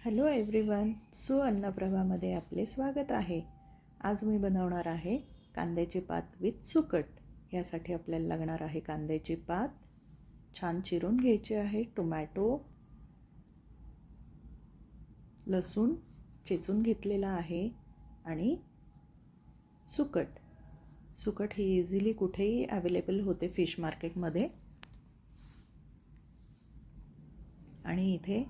Hello everyone, अन्नप्रभामध्ये आपले स्वागत आहे. आज मी बनवणार आहे कांद्याची पात विथ सुकट. यासाठी आपल्याला लागणार आहे कांद्याची पात, छान चिरून घ्यायची आहे, टोमॅटो, लसूण चेचून घेतलेला आहे आणि सुकट. सुकट ही इझिली कुठेही अवेलेबल होते फिश मार्केटमध्ये. आणि इथे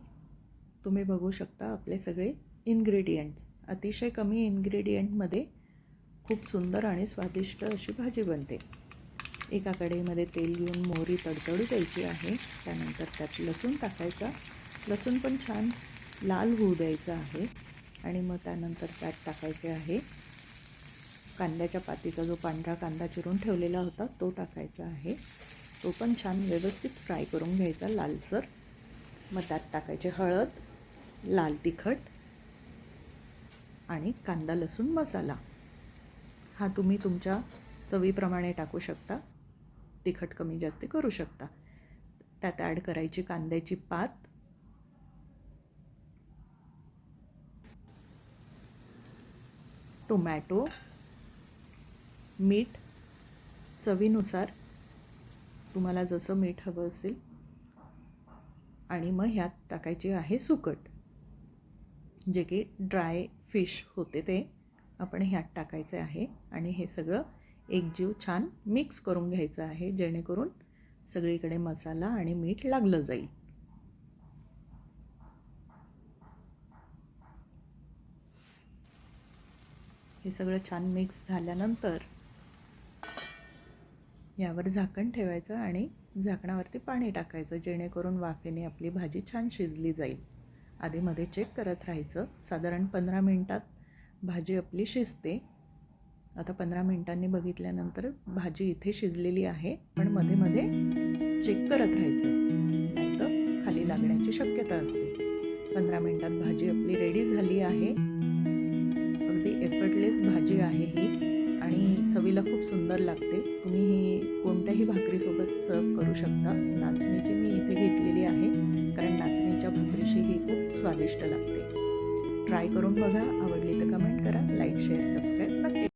तुम्ही बघू शकता आपले सगळे इन्ग्रेडियंट्स. अतिशय कमी इन्ग्रेडियंटमध्ये खूप सुंदर आणि स्वादिष्ट अशी भाजी बनते. एका कढईमध्ये तेल घेऊन मोहरी तडतडू द्यायची आहे. त्यानंतर त्यात लसूण टाकायचा. लसूण पण छान लाल होऊ द्यायचा आहे. आणि मग त्यानंतर त्यात टाकायचे आहे कांद्याच्या पातीचा जो पांढरा कांदा चिरून ठेवलेला होता तो टाकायचा आहे. तो पण छान व्यवस्थित फ्राय करून घ्यायचा लालसर. मग त्यात टाकायचे हळद, लाल तिखट आणि कांदा लसूण मसाला. हा तुम्ही तुमच्या चवीप्रमाणे टाकू शकता, तिखट कमी जास्त करू शकता. त्यात ॲड करायची कांद्याची पात, टोमॅटो, मीठ चवीनुसार, तुम्हाला जसं मीठ हवं असेल. आणि मग ह्यात टाकायची आहे सुकट, जे की ड्राय फिश होते ते आपण ह्यात टाकायचे आहे. आणि हे सगळं एकजीव छान मिक्स करून घ्यायचं आहे, जेणेकरून सगळीकडे मसाला आणि मीठ लागलं जाईल. हे सगळं छान मिक्स झाल्यानंतर यावर झाकण ठेवायचं आणि झाकणावरती पाणी टाकायचं, जेणेकरून वाफेने आपली भाजी छान शिजली जाईल. आधीमध्ये चेक करत राहायचं. साधारण 15 मिनिटात भाजी आपली शिजते. आता 15 मिनिटांनी बघितल्यानंतर भाजी इथे शिजलेली आहे, पण मध्ये मध्ये चेक करत राहायचं, नाहीतर खाली लागण्याची शक्यता असते. 15 मिनिटात भाजी आपली रेडी झाली आहे. अगदी एफर्टलेस भाजी आहे ही आणि चवीला खूप सुंदर लागते. तुम्ही ही कोणत्याही भाकरीसोबत सर्व करू शकता. नाचणीची मी इथे घेतलेली आहे, कारण नाचणीच्या भाकरीशी ही खूप स्वादिष्ट लागते. ट्राय करून बघा. आवडली तर कमेंट करा, लाईक, शेअर, सबस्क्राईब नक्की.